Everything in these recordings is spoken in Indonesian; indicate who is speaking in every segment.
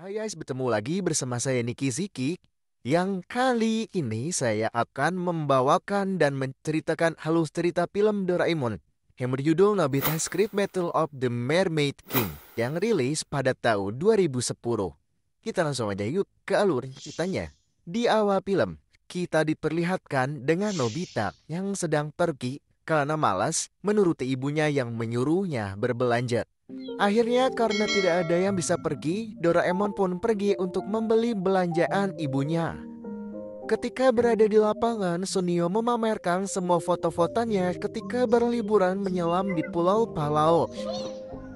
Speaker 1: Hai guys, bertemu lagi bersama saya Niki Ziki. Yang kali ini saya akan membawakan dan menceritakan halus cerita film Doraemon yang berjudul Nobita Secret Battle of the Mermaid King yang rilis pada tahun 2010. Kita langsung aja yuk ke alur ceritanya. Di awal film, kita diperlihatkan dengan Nobita yang sedang pergi karena malas menuruti ibunya yang menyuruhnya berbelanja. Akhirnya karena tidak ada yang bisa pergi, Doraemon pun pergi untuk membeli belanjaan ibunya. Ketika berada di lapangan, Sunio memamerkan semua foto-fotonya ketika berliburan menyelam di Pulau Palau.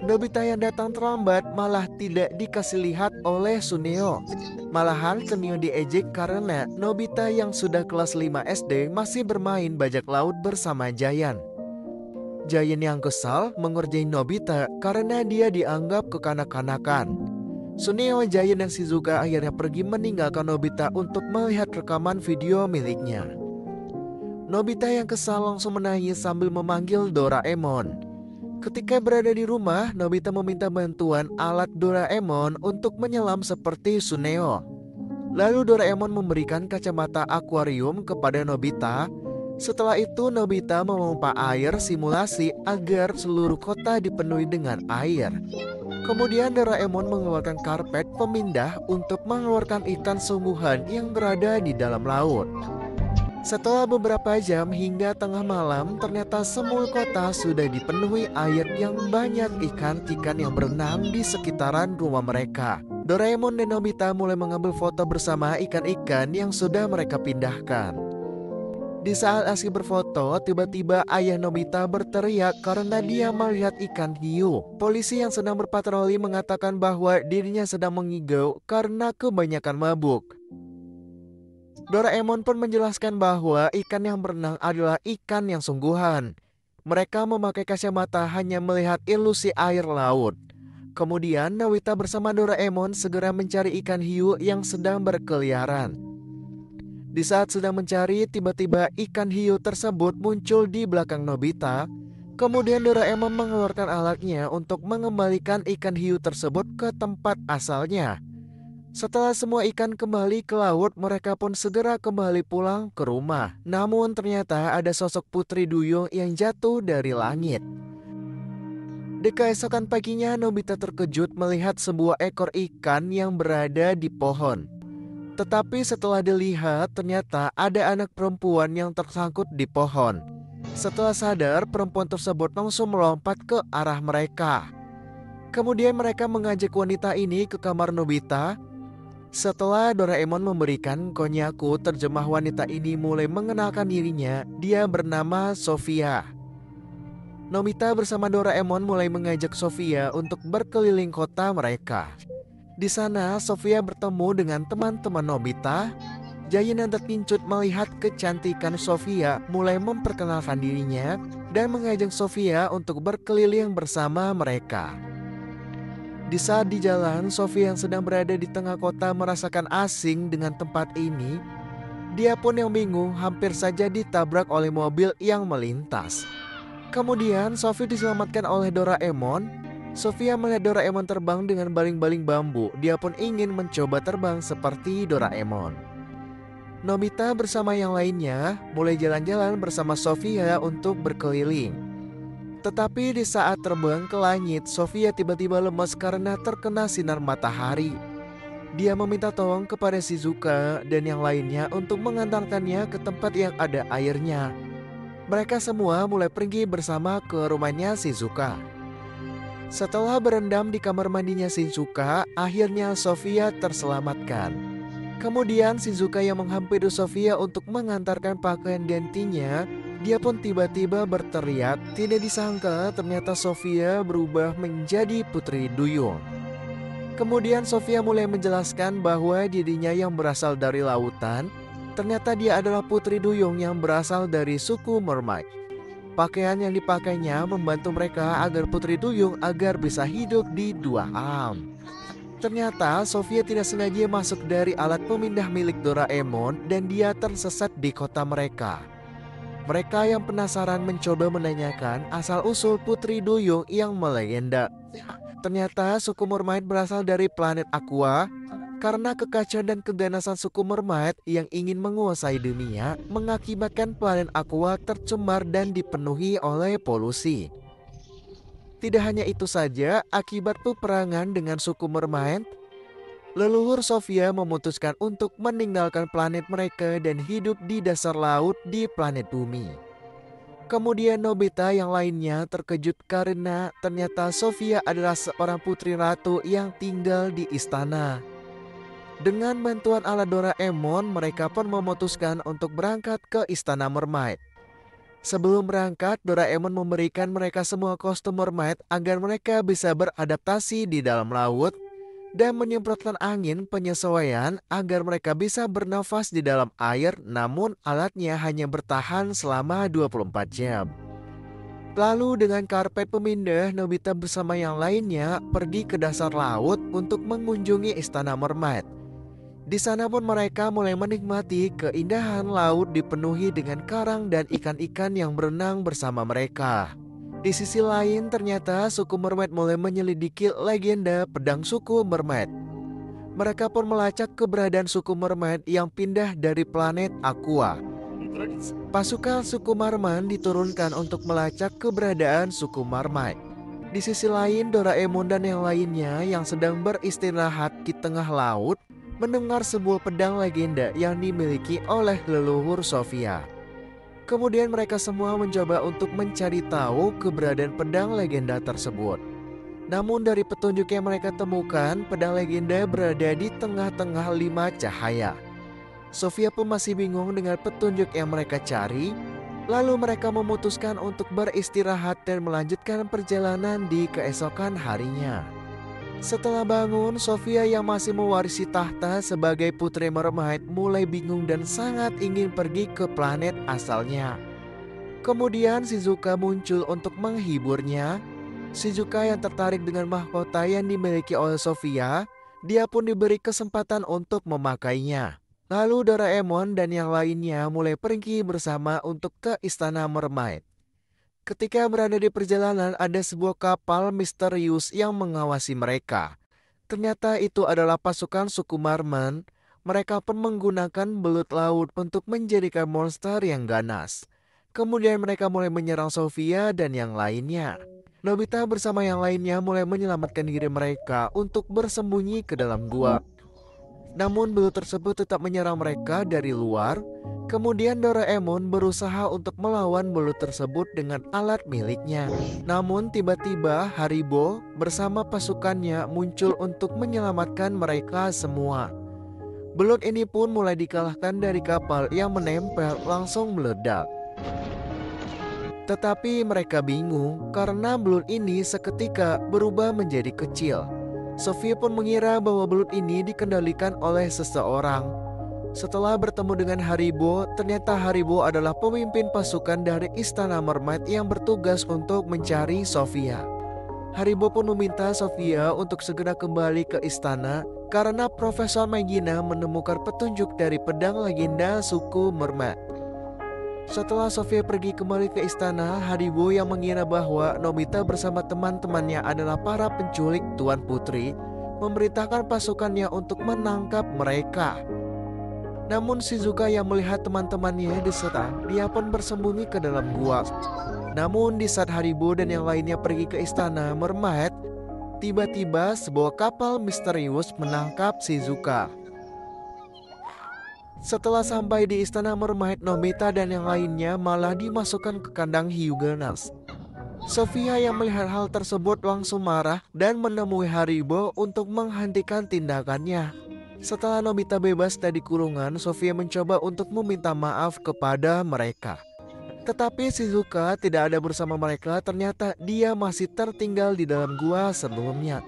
Speaker 1: Nobita yang datang terlambat malah tidak dikasih lihat oleh Suneo. Malahan Suneo diejek karena Nobita yang sudah kelas 5 SD masih bermain bajak laut bersama Giant. Giant yang kesal mengerjain Nobita karena dia dianggap kekanak-kanakan. Suneo, Giant, dan Shizuka akhirnya pergi meninggalkan Nobita untuk melihat rekaman video miliknya. Nobita yang kesal langsung menangis sambil memanggil Doraemon. Ketika berada di rumah, Nobita meminta bantuan alat Doraemon untuk menyelam seperti Suneo. Lalu Doraemon memberikan kacamata akuarium kepada Nobita. Setelah itu Nobita memompa air simulasi agar seluruh kota dipenuhi dengan air. Kemudian Doraemon mengeluarkan karpet pemindah untuk mengeluarkan ikan sungguhan yang berada di dalam laut. Setelah beberapa jam hingga tengah malam, ternyata semua kota sudah dipenuhi air yang banyak ikan-ikan yang berenang di sekitaran rumah mereka. Doraemon dan Nobita mulai mengambil foto bersama ikan-ikan yang sudah mereka pindahkan. Di saat asyik berfoto, tiba-tiba ayah Nobita berteriak karena dia melihat ikan hiu. Polisi yang sedang berpatroli mengatakan bahwa dirinya sedang mengigau karena kebanyakan mabuk. Doraemon pun menjelaskan bahwa ikan yang berenang adalah ikan yang sungguhan. Mereka memakai kacamata hanya melihat ilusi air laut. Kemudian Nobita bersama Doraemon segera mencari ikan hiu yang sedang berkeliaran. Di saat sedang mencari, tiba-tiba ikan hiu tersebut muncul di belakang Nobita. Kemudian Doraemon mengeluarkan alatnya untuk mengembalikan ikan hiu tersebut ke tempat asalnya. Setelah semua ikan kembali ke laut, mereka pun segera kembali pulang ke rumah. Namun ternyata ada sosok Putri Duyung yang jatuh dari langit. Di keesokan paginya, Nobita terkejut melihat sebuah ekor ikan yang berada di pohon. Tetapi setelah dilihat, ternyata ada anak perempuan yang tersangkut di pohon. Setelah sadar, perempuan tersebut langsung melompat ke arah mereka. Kemudian mereka mengajak wanita ini ke kamar Nobita. Setelah Doraemon memberikan konyaku, terjemah wanita ini mulai mengenalkan dirinya. Dia bernama Sofia. Nobita bersama Doraemon mulai mengajak Sofia untuk berkeliling kota mereka. Di sana, Sofia bertemu dengan teman-teman Nobita. Giant yang terpincut melihat kecantikan Sofia mulai memperkenalkan dirinya dan mengajak Sofia untuk berkeliling bersama mereka. Di saat di jalan, Sofia yang sedang berada di tengah kota merasakan asing dengan tempat ini. Dia pun yang bingung, hampir saja ditabrak oleh mobil yang melintas. Kemudian Sofia diselamatkan oleh Doraemon. Sofia melihat Doraemon terbang dengan baling-baling bambu. Dia pun ingin mencoba terbang seperti Doraemon. Nobita bersama yang lainnya mulai jalan-jalan bersama Sofia untuk berkeliling. Tetapi di saat terbang ke langit, Sofia tiba-tiba lemas karena terkena sinar matahari. Dia meminta tolong kepada Shizuka dan yang lainnya untuk mengantarkannya ke tempat yang ada airnya. Mereka semua mulai pergi bersama ke rumahnya Shizuka. Setelah berendam di kamar mandinya Shizuka, akhirnya Sofia terselamatkan. Kemudian Shizuka yang menghampiri Sofia untuk mengantarkan pakaian gantinya. Dia pun tiba-tiba berteriak. Tidak disangka ternyata Sofia berubah menjadi Putri Duyung. Kemudian Sofia mulai menjelaskan bahwa dirinya yang berasal dari lautan, ternyata dia adalah Putri Duyung yang berasal dari suku Mermaid. Pakaian yang dipakainya membantu mereka agar Putri Duyung agar bisa hidup di dua alam. Ternyata Sofia tidak sengaja masuk dari alat pemindah milik Doraemon dan dia tersesat di kota mereka. Mereka yang penasaran mencoba menanyakan asal-usul Putri Duyung yang melegenda. Ternyata suku Mermaid berasal dari planet Aqua. Karena kekacauan dan keganasan suku Mermaid yang ingin menguasai dunia mengakibatkan planet Aqua tercemar dan dipenuhi oleh polusi. Tidak hanya itu saja, akibat peperangan dengan suku Mermaid, leluhur Sofia memutuskan untuk meninggalkan planet mereka dan hidup di dasar laut di planet bumi. Kemudian Nobita yang lainnya terkejut karena ternyata Sofia adalah seorang putri ratu yang tinggal di istana. Dengan bantuan ala Doraemon, mereka pun memutuskan untuk berangkat ke istana Mermaid. Sebelum berangkat, Doraemon memberikan mereka semua kostum mermaid agar mereka bisa beradaptasi di dalam laut dan menyemprotkan angin penyesuaian agar mereka bisa bernafas di dalam air, namun alatnya hanya bertahan selama 24 jam. Lalu dengan karpet pemindah, Nobita bersama yang lainnya pergi ke dasar laut untuk mengunjungi istana Mermaid. Di sana pun mereka mulai menikmati keindahan laut dipenuhi dengan karang dan ikan-ikan yang berenang bersama mereka. Di sisi lain, ternyata suku Mermaid mulai menyelidiki legenda pedang suku Mermaid. Mereka pun melacak keberadaan suku Mermaid yang pindah dari planet Aqua. Pasukan suku Marman diturunkan untuk melacak keberadaan suku Mermaid. Di sisi lain, Doraemon dan yang lainnya yang sedang beristirahat di tengah laut mendengar sebuah pedang legenda yang dimiliki oleh leluhur Sofia. Kemudian mereka semua mencoba untuk mencari tahu keberadaan pedang legenda tersebut. Namun dari petunjuk yang mereka temukan, pedang legenda berada di tengah-tengah 5 cahaya. Sofia pun masih bingung dengan petunjuk yang mereka cari. Lalu mereka memutuskan untuk beristirahat dan melanjutkan perjalanan di keesokan harinya. Setelah bangun, Sofia yang masih mewarisi tahta sebagai putri Mermaid mulai bingung dan sangat ingin pergi ke planet asalnya. Kemudian Shizuka muncul untuk menghiburnya. Shizuka yang tertarik dengan mahkota yang dimiliki oleh Sofia, dia pun diberi kesempatan untuk memakainya. Lalu Doraemon dan yang lainnya mulai pergi bersama untuk ke istana Mermaid. Ketika berada di perjalanan, ada sebuah kapal misterius yang mengawasi mereka. Ternyata itu adalah pasukan suku Marman. Mereka pun menggunakan belut laut untuk menjadikan monster yang ganas. Kemudian mereka mulai menyerang Sofia dan yang lainnya. Nobita bersama yang lainnya mulai menyelamatkan diri mereka untuk bersembunyi ke dalam gua. Namun belut tersebut tetap menyerang mereka dari luar. Kemudian Doraemon berusaha untuk melawan belut tersebut dengan alat miliknya. Namun tiba-tiba Haribo bersama pasukannya muncul untuk menyelamatkan mereka semua. Belut ini pun mulai dikalahkan dari kapal yang menempel langsung meledak. Tetapi mereka bingung karena belut ini seketika berubah menjadi kecil. Sofia pun mengira bahwa belut ini dikendalikan oleh seseorang. Setelah bertemu dengan Haribo, ternyata Haribo adalah pemimpin pasukan dari istana Mermaid yang bertugas untuk mencari Sofia. Haribo pun meminta Sofia untuk segera kembali ke istana karena Profesor Megina menemukan petunjuk dari pedang legenda suku Mermaid. Setelah Sofia pergi kembali ke istana, Haribo yang mengira bahwa Nobita bersama teman-temannya adalah para penculik Tuan Putri memerintahkan pasukannya untuk menangkap mereka. Namun Shizuka yang melihat teman-temannya diserang, dia pun bersembunyi ke dalam gua. Namun di saat Haribo dan yang lainnya pergi ke istana Mermaid, tiba-tiba sebuah kapal misterius menangkap Shizuka. Setelah sampai di istana Mermaid, Nobita dan yang lainnya malah dimasukkan ke kandang hiu ganas. Sofia yang melihat hal tersebut langsung marah dan menemui Haribo untuk menghentikan tindakannya. Setelah Nobita bebas dari kurungan, Sofia mencoba untuk meminta maaf kepada mereka. Tetapi Shizuka tidak ada bersama mereka, ternyata dia masih tertinggal di dalam gua sebelumnya.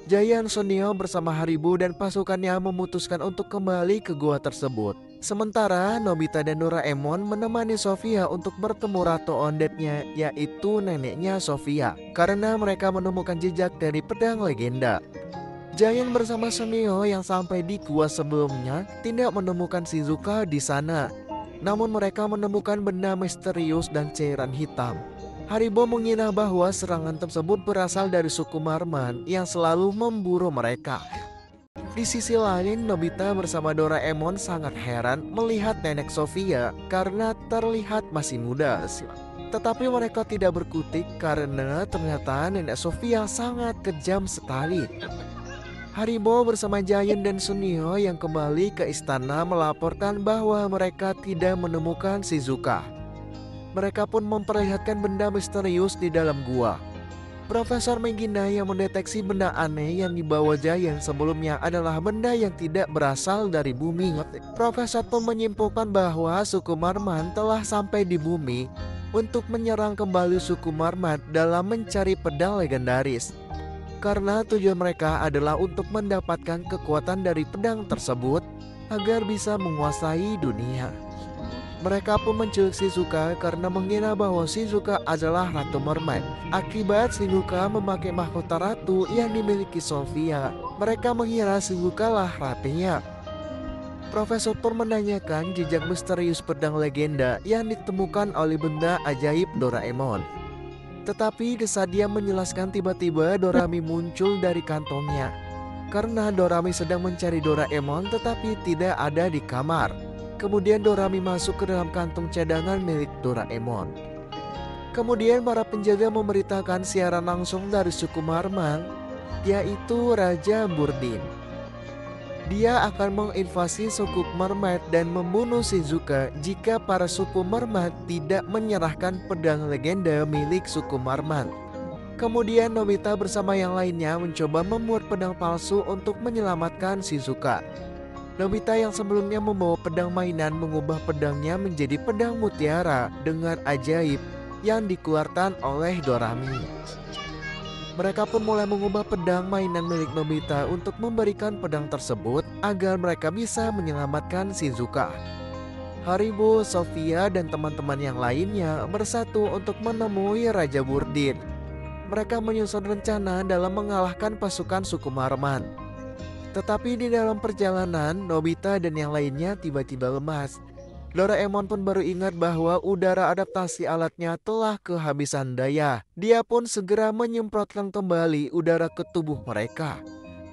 Speaker 1: Giant Sonio bersama Haribo dan pasukannya memutuskan untuk kembali ke gua tersebut. Sementara Nobita dan Doraemon menemani Sofia untuk bertemu ratu ondetnya, yaitu neneknya Sofia, karena mereka menemukan jejak dari pedang legenda. Giant bersama Sonio yang sampai di gua sebelumnya tidak menemukan Shizuka di sana. Namun mereka menemukan benda misterius dan cairan hitam. Haribo mengira bahwa serangan tersebut berasal dari suku Marman yang selalu memburu mereka. Di sisi lain, Nobita bersama Doraemon sangat heran melihat nenek Sofia karena terlihat masih muda. Tetapi mereka tidak berkutik karena ternyata nenek Sofia sangat kejam sekali. Haribo bersama Giant dan Sunio yang kembali ke istana melaporkan bahwa mereka tidak menemukan Shizuka. Mereka pun memperlihatkan benda misterius di dalam gua. Profesor Megina yang mendeteksi benda aneh yang dibawa Giant sebelumnya adalah benda yang tidak berasal dari bumi. Profesor pun menyimpulkan bahwa suku Marman telah sampai di bumi untuk menyerang kembali suku Marman dalam mencari pedang legendaris. Karena tujuan mereka adalah untuk mendapatkan kekuatan dari pedang tersebut agar bisa menguasai dunia. Mereka pun menculik Shizuka karena mengira bahwa Shizuka adalah Ratu Mermaid. Akibat Shizuka memakai mahkota ratu yang dimiliki Sofia, mereka mengira Shizuka lah ratunya. Profesor pun menanyakan jejak misterius pedang legenda yang ditemukan oleh benda ajaib Doraemon. Tetapi di saat dia menjelaskan, tiba-tiba Dorami muncul dari kantongnya. Karena Dorami sedang mencari Doraemon tetapi tidak ada di kamar. Kemudian Dorami masuk ke dalam kantung cadangan milik Doraemon. Kemudian para penjaga memberitakan siaran langsung dari suku Marman, yaitu Raja Burdin. Dia akan menginvasi suku Mermaid dan membunuh Shizuka jika para suku Mermaid tidak menyerahkan pedang legenda milik suku Marman. Kemudian Nobita bersama yang lainnya mencoba membuat pedang palsu untuk menyelamatkan Shizuka. Nobita yang sebelumnya membawa pedang mainan mengubah pedangnya menjadi pedang mutiara dengan ajaib yang dikeluarkan oleh Dorami. Mereka pun mulai mengubah pedang mainan milik Nobita untuk memberikan pedang tersebut agar mereka bisa menyelamatkan Shizuka. Haribo, Sofia, dan teman-teman yang lainnya bersatu untuk menemui Raja Burdin. Mereka menyusun rencana dalam mengalahkan pasukan suku Marman. Tetapi di dalam perjalanan, Nobita dan yang lainnya tiba-tiba lemas. Doraemon pun baru ingat bahwa udara adaptasi alatnya telah kehabisan daya. Dia pun segera menyemprotkan kembali udara ke tubuh mereka.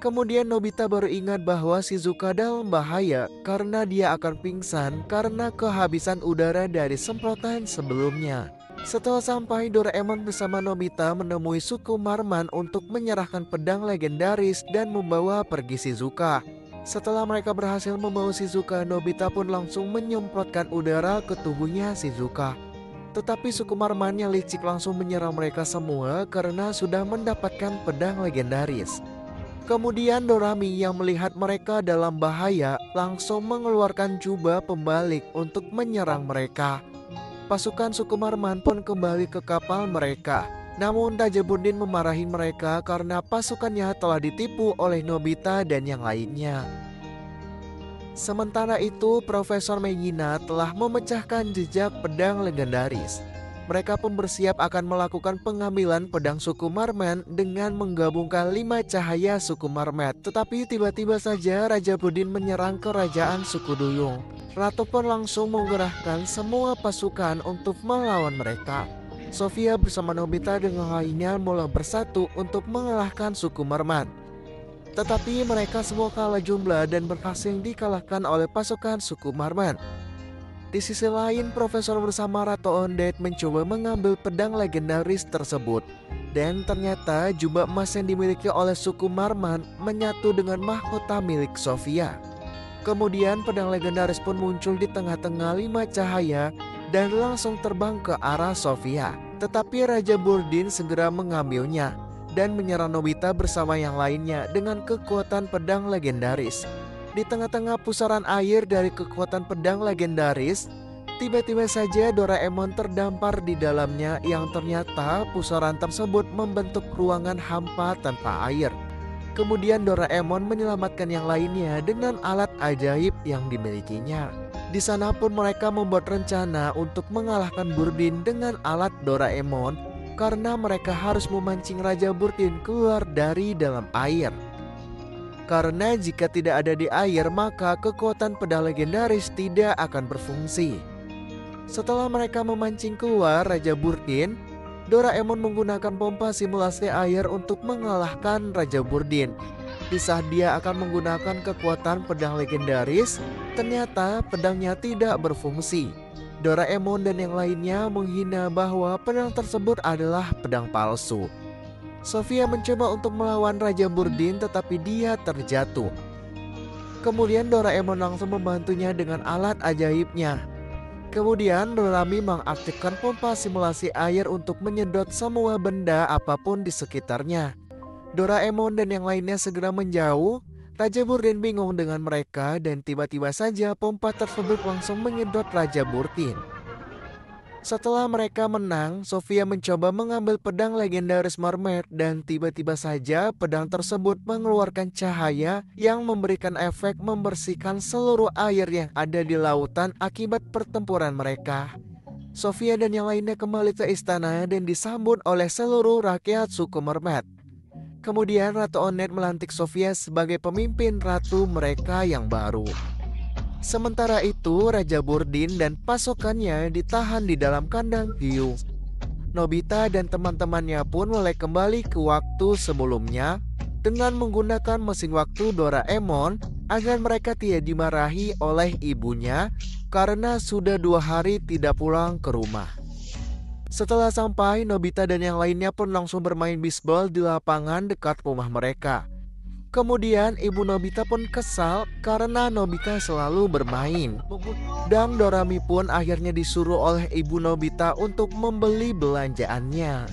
Speaker 1: Kemudian Nobita baru ingat bahwa Shizuka dalam bahaya karena dia akan pingsan karena kehabisan udara dari semprotan sebelumnya. Setelah sampai, Doraemon bersama Nobita menemui suku Marman untuk menyerahkan pedang legendaris dan membawa pergi Shizuka. Setelah mereka berhasil membawa Shizuka, Nobita pun langsung menyemprotkan udara ke tubuhnya Shizuka. Tetapi suku Marman yang licik langsung menyerang mereka semua karena sudah mendapatkan pedang legendaris. Kemudian Dorami yang melihat mereka dalam bahaya langsung mengeluarkan jubah pembalik untuk menyerang mereka. Pasukan suku Marman pun kembali ke kapal mereka. Namun Raja Burdin memarahi mereka karena pasukannya telah ditipu oleh Nobita dan yang lainnya. Sementara itu, Profesor Megina telah memecahkan jejak pedang legendaris. Mereka pun bersiap akan melakukan pengambilan pedang suku Marman dengan menggabungkan 5 cahaya suku Marmet. Tetapi tiba-tiba saja Raja Burdin menyerang kerajaan suku Duyung. Ratu pun langsung menggerahkan semua pasukan untuk melawan mereka. Sofia bersama Nobita dengan lainnya mulai bersatu untuk mengalahkan suku Marman. Tetapi mereka semua kalah jumlah dan berhasil dikalahkan oleh pasukan suku Marman. Di sisi lain, Profesor bersama Ratu Undead mencoba mengambil pedang legendaris tersebut. Dan ternyata jubah emas yang dimiliki oleh suku Marman menyatu dengan mahkota milik Sofia. Kemudian pedang legendaris pun muncul di tengah-tengah 5 cahaya dan langsung terbang ke arah Sofia. Tetapi Raja Burdin segera mengambilnya dan menyerang Nobita bersama yang lainnya dengan kekuatan pedang legendaris. Di tengah-tengah pusaran air dari kekuatan pedang legendaris, tiba-tiba saja Doraemon terdampar di dalamnya yang ternyata pusaran tersebut membentuk ruangan hampa tanpa air. Kemudian Doraemon menyelamatkan yang lainnya dengan alat ajaib yang dimilikinya. Di sana pun mereka membuat rencana untuk mengalahkan Burdin dengan alat Doraemon karena mereka harus memancing Raja Burdin keluar dari dalam air. Karena jika tidak ada di air, maka kekuatan pedang legendaris tidak akan berfungsi. Setelah mereka memancing keluar Raja Burdin, Doraemon menggunakan pompa simulasi air untuk mengalahkan Raja Burdin. Di saat dia akan menggunakan kekuatan pedang legendaris, ternyata pedangnya tidak berfungsi. Doraemon dan yang lainnya menghina bahwa pedang tersebut adalah pedang palsu. Sofia mencoba untuk melawan Raja Burdin tetapi dia terjatuh. Kemudian Doraemon langsung membantunya dengan alat ajaibnya. Kemudian Dorami mengaktifkan pompa simulasi air untuk menyedot semua benda apapun di sekitarnya. Doraemon dan yang lainnya segera menjauh. Raja Burdin bingung dengan mereka dan tiba-tiba saja pompa tersebut langsung menyedot Raja Burdin. Setelah mereka menang, Sofia mencoba mengambil pedang legendaris Mermaid dan tiba-tiba saja pedang tersebut mengeluarkan cahaya yang memberikan efek membersihkan seluruh air yang ada di lautan akibat pertempuran mereka. Sofia dan yang lainnya kembali ke istana dan disambut oleh seluruh rakyat suku Mermaid. Kemudian Ratu Onet melantik Sofia sebagai pemimpin ratu mereka yang baru. Sementara itu, Raja Burdin dan pasukannya ditahan di dalam kandang hiu. Nobita dan teman-temannya pun mulai kembali ke waktu sebelumnya dengan menggunakan mesin waktu Doraemon agar mereka tidak dimarahi oleh ibunya karena sudah 2 hari tidak pulang ke rumah. Setelah sampai, Nobita dan yang lainnya pun langsung bermain bisbol di lapangan dekat rumah mereka. Kemudian ibu Nobita pun kesal karena Nobita selalu bermain. Dan Dorami pun akhirnya disuruh oleh ibu Nobita untuk membeli belanjaannya.